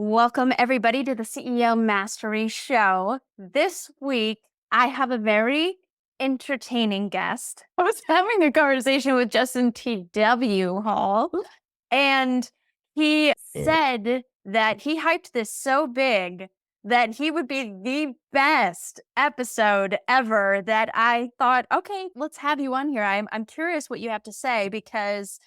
Welcome, everybody, to the CEO Mastery Show. This week, I have a very entertaining guest. I was having a conversation with Justin T.W. Hall, and he said that he hyped this so big that he would be the best episode ever. That I thought, okay, let's have you on here. I'm curious what you have to say, because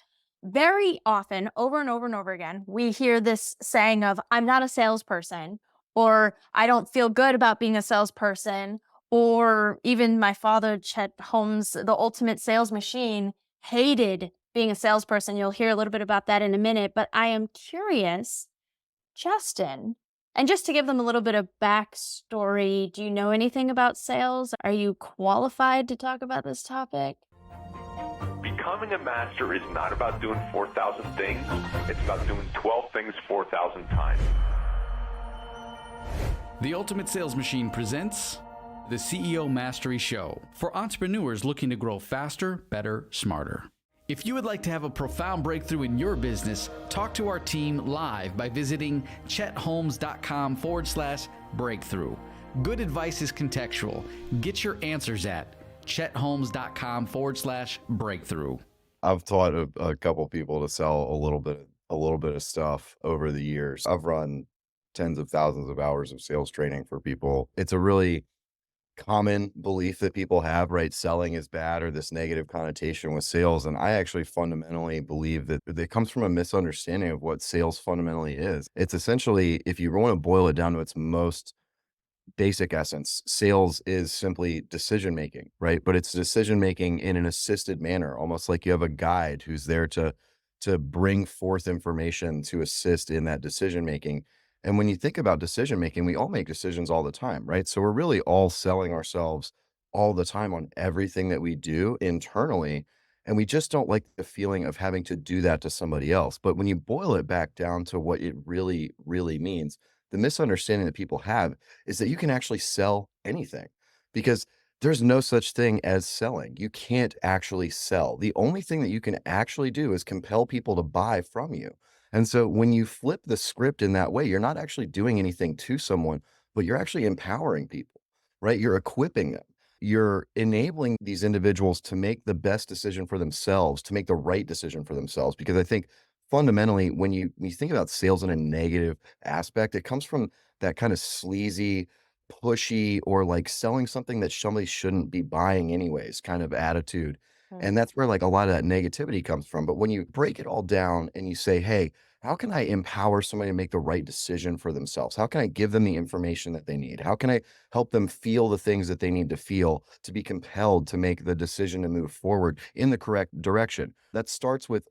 very often, over and over and over again, we hear this saying of, I'm not a salesperson, or I don't feel good about being a salesperson, or even my father, Chet Holmes, the ultimate sales machine, hated being a salesperson. You'll hear a little bit about that in a minute, but I am curious, Justin, and just to give them a little bit of backstory, do you know anything about sales? Are you qualified to talk about this topic? Becoming a master is not about doing 4,000 things. It's about doing 12 things 4,000 times. The Ultimate Sales Machine presents the CEO Mastery Show for entrepreneurs looking to grow faster, better, smarter. If you would like to have a profound breakthrough in your business, talk to our team live by visiting chetholmes.com/breakthrough. Good advice is contextual. Get your answers at chetholmes.com/breakthrough. I've taught a couple people to sell a little bit of stuff over the years. I've run tens of thousands of hours of sales training for people. It's a really common belief that people have, right? Selling is bad, or this negative connotation with sales. And I actually fundamentally believe that it comes from a misunderstanding of what sales fundamentally is. It's essentially, if you want to boil it down to its most basic essence, sales is simply decision making, right? But it's decision making in an assisted manner, almost like you have a guide who's there to bring forth information to assist in that decision making. And when you think about decision making, we all make decisions all the time, right? So we're really all selling ourselves all the time on everything that we do internally. And we just don't like the feeling of having to do that to somebody else. But when you boil it back down to what it really, really means, the misunderstanding that people have is that you can actually sell anything, because there's no such thing as selling. You can't actually sell. The only thing that you can actually do is compel people to buy from you. And so when you flip the script in that way, you're not actually doing anything to someone, but you're actually empowering people, right? You're equipping them. You're enabling these individuals to make the best decision for themselves, to make the right decision for themselves. Because I think fundamentally, when you think about sales in a negative aspect, it comes from that kind of sleazy, pushy, or like selling something that somebody shouldn't be buying anyways kind of attitude. And that's where like a lot of that negativity comes from. But when you break it all down and you say, hey, how can I empower somebody to make the right decision for themselves? How can I give them the information that they need? How can I help them feel the things that they need to feel to be compelled to make the decision to move forward in the correct direction? That starts with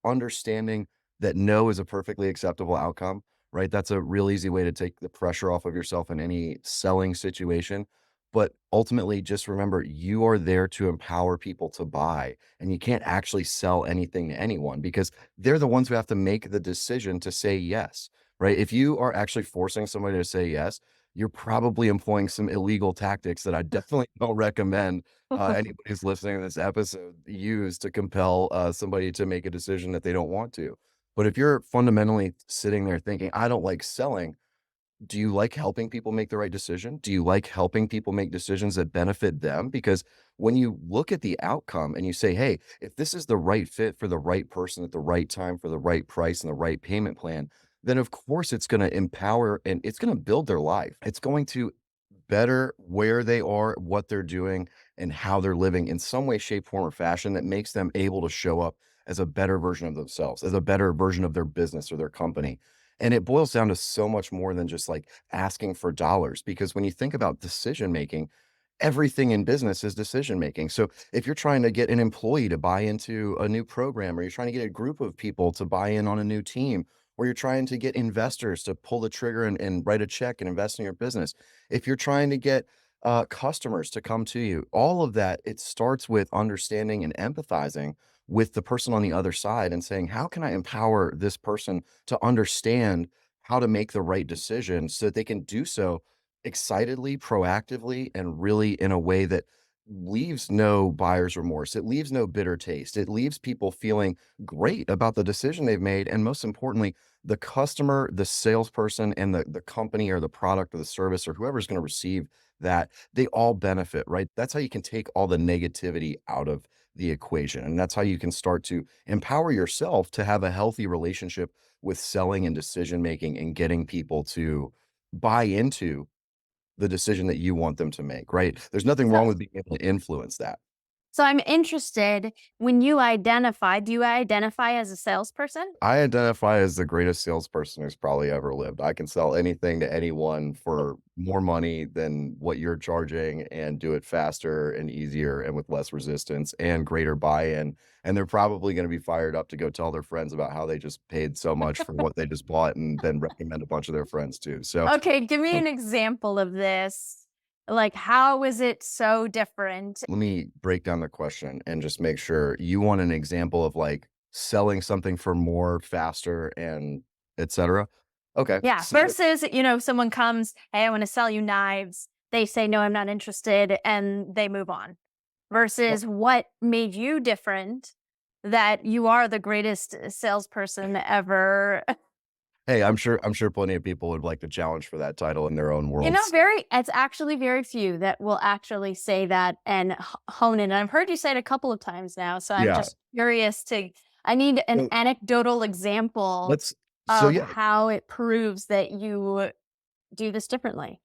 understanding that no is a perfectly acceptable outcome, right? That's a real easy way to take the pressure off of yourself in any selling situation. But ultimately, just remember, you are there to empower people to buy, and you can't actually sell anything to anyone, because they're the ones who have to make the decision to say yes, right? If you are actually forcing somebody to say yes, you're probably employing some illegal tactics that I definitely don't recommend anybody who's listening to this episode use to compel somebody to make a decision that they don't want to. But if you're fundamentally sitting there thinking, I don't like selling, do you like helping people make the right decision? Do you like helping people make decisions that benefit them? Because when you look at the outcome and you say, hey, if this is the right fit for the right person at the right time for the right price and the right payment plan, then of course it's going to empower and it's going to build their life. It's going to better where they are, what they're doing, and how they're living in some way, shape, form, or fashion that makes them able to show up as a better version of themselves, as a better version of their business or their company. And it boils down to so much more than just like asking for dollars, because when you think about decision making, everything in business is decision making. So if you're trying to get an employee to buy into a new program, or you're trying to get a group of people to buy in on a new team, or you're trying to get investors to pull the trigger and write a check and invest in your business, if you're trying to get customers to come to you, all of that, it starts with understanding and empathizing with the person on the other side and saying, how can I empower this person to understand how to make the right decision so that they can do so excitedly, proactively, and really in a way that leaves no buyer's remorse. It leaves no bitter taste. It leaves people feeling great about the decision they've made. And most importantly, the customer, the salesperson, and the company or the product or the service or whoever's going to receive that, they all benefit, right? That's how you can take all the negativity out of the equation. And that's how you can start to empower yourself to have a healthy relationship with selling and decision making and getting people to buy into the decision that you want them to make, right? There's nothing So, wrong with being able to influence that. so I'm interested when you identify, do you identify as a salesperson? I identify as the greatest salesperson who's probably ever lived. I can sell anything to anyone for more money than what you're charging and do it faster and easier and with less resistance and greater buy-in. And they're probably going to be fired up to go tell their friends about how they just paid so much for what they just bought and then recommend a bunch of their friends too. So Okay, give me an example of this. Like, how is it so different? let me break down the question and just make sure you want an example of like selling something for more, faster, and etc. Okay. Yeah, So versus, someone comes, hey, I want to sell you knives. They say, no, I'm not interested, and they move on. Versus what made you different that you are the greatest salesperson ever. hey, I'm sure plenty of people would like to challenge for that title in their own worlds. It's actually very few that will actually say that and hone in. And I've heard you say it a couple of times now. So I'm Yeah. just curious I need an So anecdotal example let's so of yeah. how it proves that you do this differently.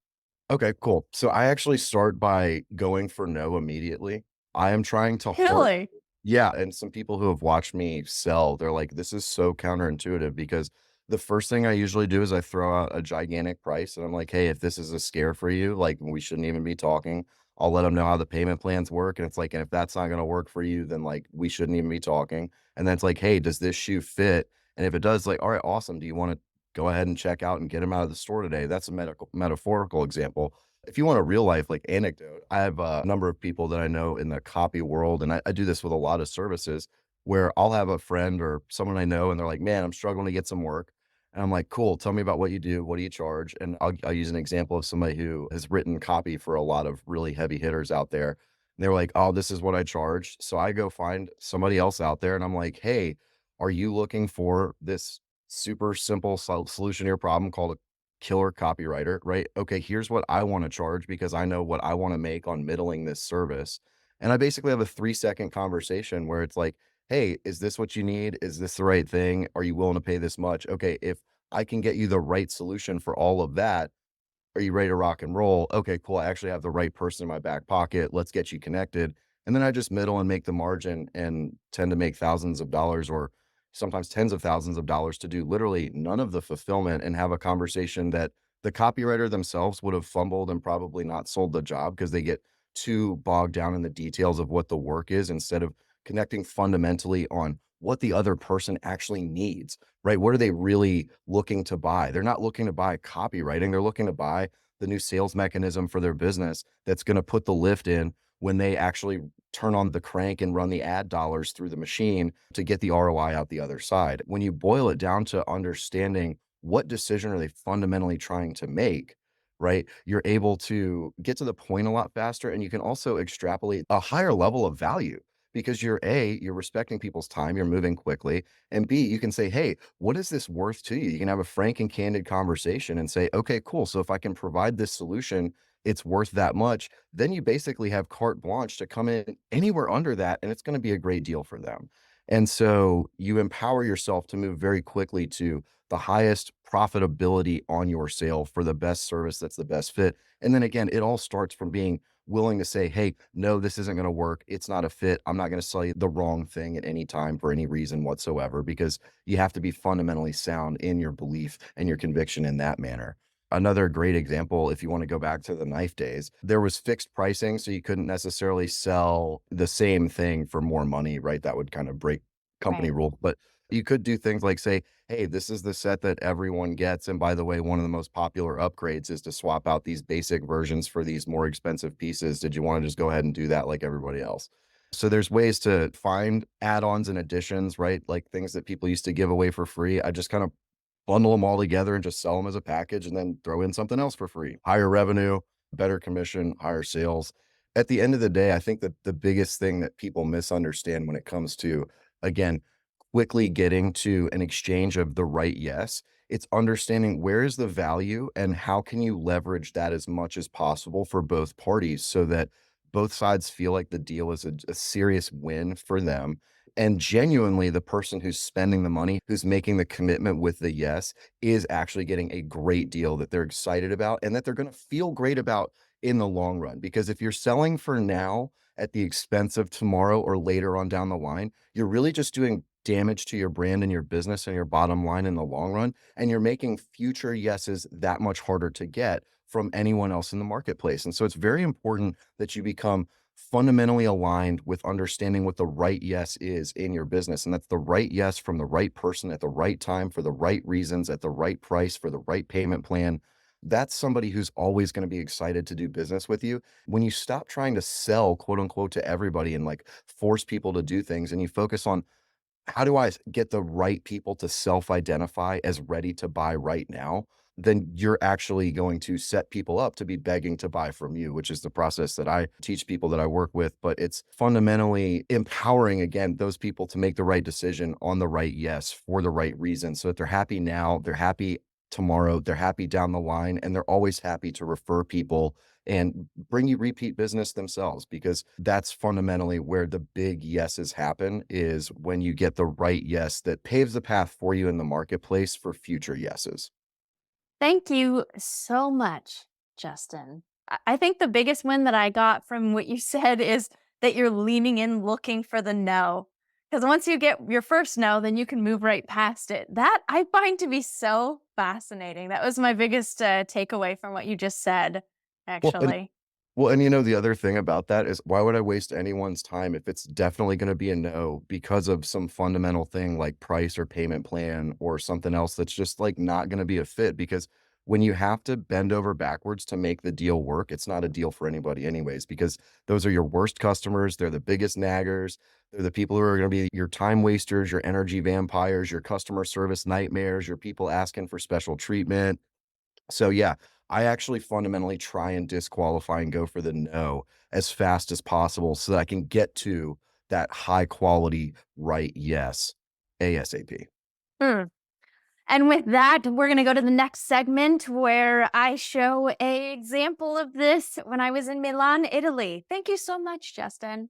Okay, cool. So I actually start by going for no immediately. I am trying to hard Really? Yeah, and some people who have watched me sell, they're like, "This is so counterintuitive," because the first thing I usually do is I throw out a gigantic price, and I'm like, "Hey, if this is a scare for you, like, we shouldn't even be talking." I'll let them know how the payment plans work, and it's like, "And if that's not gonna work for you, then, like, we shouldn't even be talking." And then it's like, "Hey, does this shoe fit?" And if it does, like, "Alright, awesome. Do you wanna go ahead and check out and get them out of the store today?" That's a metaphorical example. If you want a real life like anecdote, I have a number of people that I know in the copy world, and I do this with a lot of services where I'll have a friend or someone I know, and they're like, "Man, I'm struggling to get some work." And I'm like, "Cool, tell me about what you do. What do you charge?" And I'll use an example of somebody who has written copy for a lot of really heavy hitters out there. And they were like, "Oh, this is what I charge." So I go find somebody else out there, and I'm like, "Hey, are you looking for this super simple solution to your problem called a killer copywriter, right? Okay, here's what I want to charge because I know what I want to make on middling this service." And I basically have a 3-second conversation where it's like, "Hey, is this what you need? Is this the right thing? Are you willing to pay this much? Okay, if I can get you the right solution for all of that, are you ready to rock and roll? Okay, cool. I actually have the right person in my back pocket. Let's get you connected." And then I just middle and make the margin and tend to make thousands of dollars or sometimes tens of thousands of dollars to do literally none of the fulfillment and have a conversation that the copywriter themselves would have fumbled and probably not sold the job because they get too bogged down in the details of what the work is instead of connecting fundamentally on what the other person actually needs, right? What are they really looking to buy? They're not looking to buy copywriting. They're looking to buy the new sales mechanism for their business that's going to put the lift in when they actually turn on the crank and run the ad dollars through the machine to get the ROI out the other side. When you boil it down to understanding what decision are they fundamentally trying to make, right? You're able to get to the point a lot faster and you can also extrapolate a higher level of value because you're respecting people's time, you're moving quickly, and B, you can say, "Hey, what is this worth to you?" You can have a frank and candid conversation and say, "Okay, cool. So if I can provide this solution, it's worth that much." Then you basically have carte blanche to come in anywhere under that, and it's going to be a great deal for them. And so you empower yourself to move very quickly to the highest profitability on your sale for the best service that's the best fit. And then again, it all starts from being willing to say, "Hey, no, this isn't going to work. It's not a fit. I'm not going to sell you the wrong thing at any time for any reason whatsoever," because you have to be fundamentally sound in your belief and your conviction in that manner. Another great example, if you want to go back to the knife days, there was fixed pricing, so you couldn't necessarily sell the same thing for more money, right? That would kind of break company Right. rule. But you could do things like say, "Hey, this is the set that everyone gets. And by the way, one of the most popular upgrades is to swap out these basic versions for these more expensive pieces. Did you want to just go ahead and do that like everybody else?" So there's ways to find add-ons and additions, right? Like things that people used to give away for free. I just kind of bundle them all together and just sell them as a package and then throw in something else for free. Higher revenue, better commission, higher sales. At the end of the day, I think that the biggest thing that people misunderstand when it comes to, again, quickly getting to an exchange of the right yes It's understanding where is the value and how can you leverage that as much as possible for both parties so that both sides feel like the deal is a serious win for them. And genuinely, the person who's spending the money, who's making the commitment with the yes, is actually getting a great deal that they're excited about and that they're going to feel great about in the long run. Because if you're selling for now at the expense of tomorrow or later on down the line, you're really just doing damage to your brand and your business and your bottom line in the long run. And you're making future yeses that much harder to get from anyone else in the marketplace. And so it's very important that you become fundamentally aligned with understanding what the right yes is in your business. And that's the right yes from the right person at the right time for the right reasons at the right price for the right payment plan. That's somebody who's always going to be excited to do business with you. When you stop trying to sell, quote unquote, to everybody and like force people to do things and you focus on how do I get the right people to self-identify as ready to buy right now, then you're actually going to set people up to be begging to buy from you, which is the process that I teach people that I work with. But it's fundamentally empowering, again, those people to make the right decision on the right yes for the right reason so that they're happy now, they're happy tomorrow, they're happy down the line, and they're always happy to refer people and bring you repeat business themselves, because that's fundamentally where the big yeses happen, is when you get the right yes that paves the path for you in the marketplace for future yeses. Thank you so much, Justin. I think the biggest win that I got from what you said is that you're leaning in looking for the no. Because once you get your first no, then you can move right past it. That I find to be so fascinating. That was my biggest takeaway from what you just said, Well, and actually. the other thing about that is, why would I waste anyone's time if it's definitely going to be a no because of some fundamental thing like price or payment plan or something else that's just like not going to be a fit? Because when you have to bend over backwards to make the deal work, it's not a deal for anybody anyways, because those are your worst customers. They're the biggest naggers. They're the people who are going to be your time wasters, your energy vampires, your customer service nightmares, your people asking for special treatment. So yeah, I actually fundamentally try and disqualify and go for the no as fast as possible so that I can get to that high quality right yes ASAP. Hmm. And with that, we're going to go to the next segment where I show a example of this when I was in Milan, Italy. Thank you so much, Justin.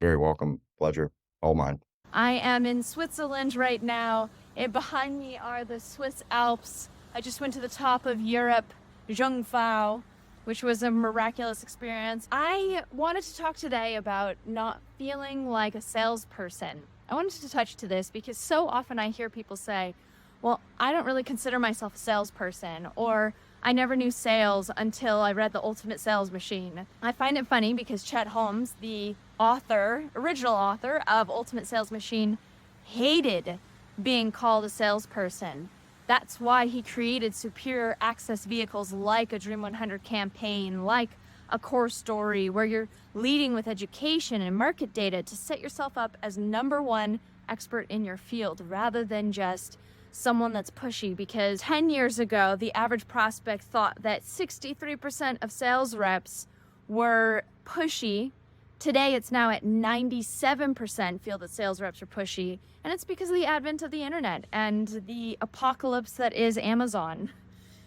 Very welcome. Pleasure. All mine. I am in Switzerland right now, and behind me are the Swiss Alps. I just went to the top of Europe, Jungfrau, which was a miraculous experience. I wanted to talk today about not feeling like a salesperson. I wanted to touch to this because so often I hear people say, well, I don't really consider myself a salesperson, or I never knew sales until I read The Ultimate Sales Machine. I find it funny because Chet Holmes, the original author of Ultimate Sales Machine, hated being called a salesperson. That's why he created superior access vehicles like a Dream 100 campaign, like a core story, where you're leading with education and market data to set yourself up as #1 expert in your field, rather than just someone that's pushy. Because 10 years ago, the average prospect thought that 63% of sales reps were pushy. Today, it's now at 97% feel that sales reps are pushy. And it's because of the advent of the internet and the apocalypse that is Amazon.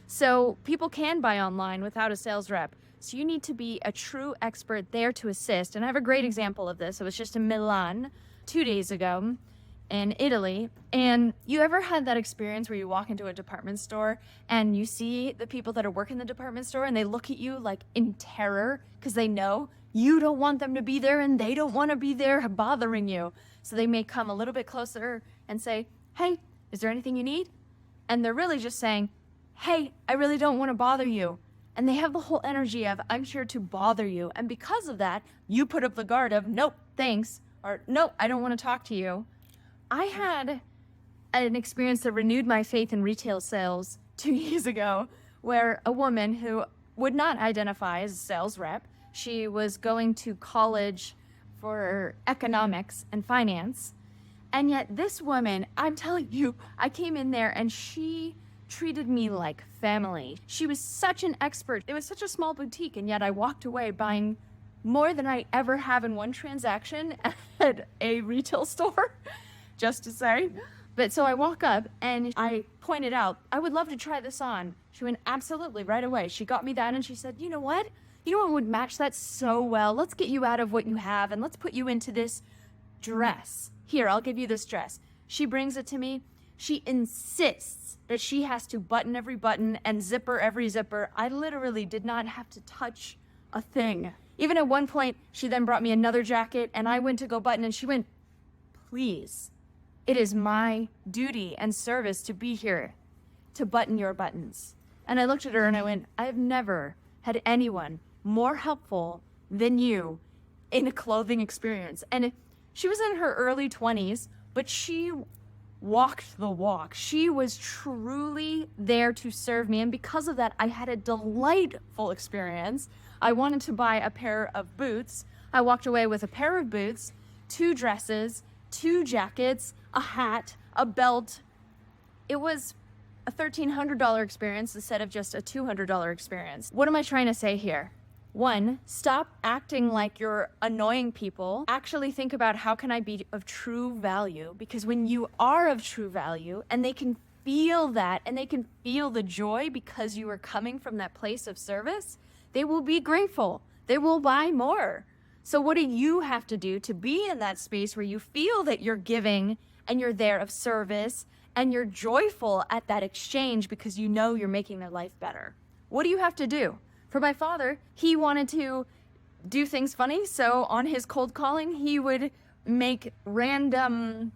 So people can buy online without a sales rep. So you need to be a true expert there to assist. And I have a great example of this. I was just in Milan 2 days ago in Italy. And you ever had that experience where you walk into a department store and you see the people that are working the department store and they look at you like in terror because they know you don't want them to be there and they don't want to be there bothering you. So they may come a little bit closer and say, hey, is there anything you need? And they're really just saying, hey, I really don't want to bother you. And they have the whole energy of, I'm here to bother you. And because of that, you put up the guard of, nope, thanks, or nope, I don't want to talk to you. I had an experience that renewed my faith in retail sales 2 years ago, where a woman who would not identify as a sales rep, she was going to college for economics and finance. And yet this woman, I'm telling you, I came in there and she treated me like family. She was such an expert. It was such a small boutique, and yet I walked away buying more than I ever have in one transaction at a retail store, just to say. But so I walk up and I pointed out, I would love to try this on. She went, absolutely, right away. She got me that and she said, you know what? You know what would match that so well? Let's get you out of what you have and let's put you into this dress. Here, I'll give you this dress. She brings it to me. She insists that she has to button every button and zipper every zipper. I literally did not have to touch a thing. Even at one point, she then brought me another jacket and I went to go button and she went, please, it is my duty and service to be here to button your buttons. And I looked at her and I went, I have never had anyone more helpful than you in a clothing experience. And she was in her early 20s, but she walked the walk. She was truly there to serve me. And because of that, I had a delightful experience. I wanted to buy a pair of boots. I walked away with a pair of boots, 2 dresses, 2 jackets, a hat, a belt. It was a $1,300 experience instead of just a $200 experience. What am I trying to say here? 1, stop acting like you're annoying people. Actually think about how can I be of true value? Because when you are of true value and they can feel that and they can feel the joy because you are coming from that place of service, they will be grateful. They will buy more. So what do you have to do to be in that space where you feel that you're giving and you're there of service and you're joyful at that exchange because you know you're making their life better? What do you have to do? For my father, he wanted to do things funny, so on his cold calling, he would make random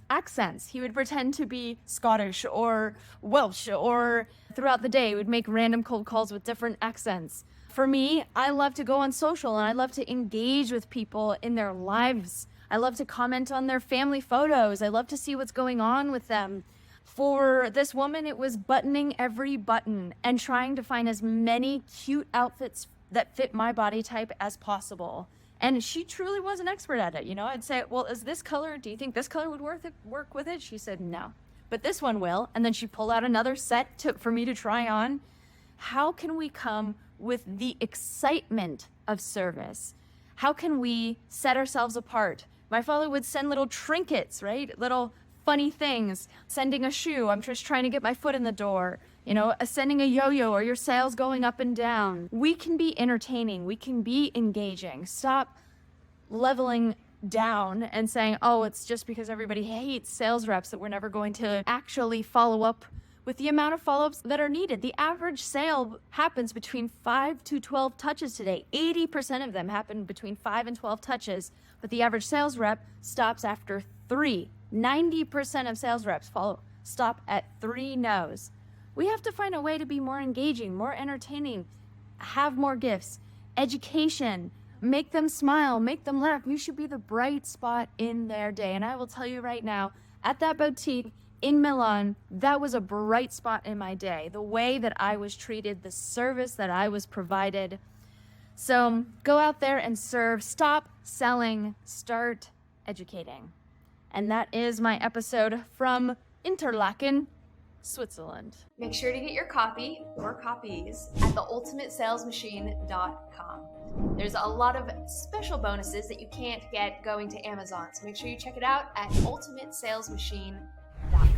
accents. He would pretend to be Scottish or Welsh, or throughout the day, he would make random cold calls with different accents. For me, I love to go on social and I love to engage with people in their lives. I love to comment on their family photos. I love to see what's going on with them. For this woman, it was buttoning every button and trying to find as many cute outfits that fit my body type as possible. And she truly was an expert at it. You know, I'd say, well, is this color, do you think this color would work with it? She said, no, but this one will. And then she pulled out another set for me to try on. How can we come with the excitement of service? How can we set ourselves apart? My father would send little trinkets, right? Little funny things, sending a shoe, I'm just trying to get my foot in the door, you know, sending a yo-yo or your sales going up and down. We can be entertaining, we can be engaging. Stop leveling down and saying, oh, it's just because everybody hates sales reps that we're never going to actually follow up with the amount of follow-ups that are needed. The average sale happens between 5 to 12 touches today. 80% of them happen between 5 and 12 touches, but the average sales rep stops after 3. 90% of sales reps stop at 3 no's. We have to find a way to be more engaging, more entertaining, have more gifts, education, make them smile, make them laugh. You should be the bright spot in their day. And I will tell you right now, at that boutique in Milan, that was a bright spot in my day. The way that I was treated, the service that I was provided. So go out there and serve. Stop selling, start educating. And that is my episode from Interlaken, Switzerland. Make sure to get your copy or copies at theultimatesalesmachine.com. There's a lot of special bonuses that you can't get going to Amazon, so make sure you check it out at ultimatesalesmachine.com.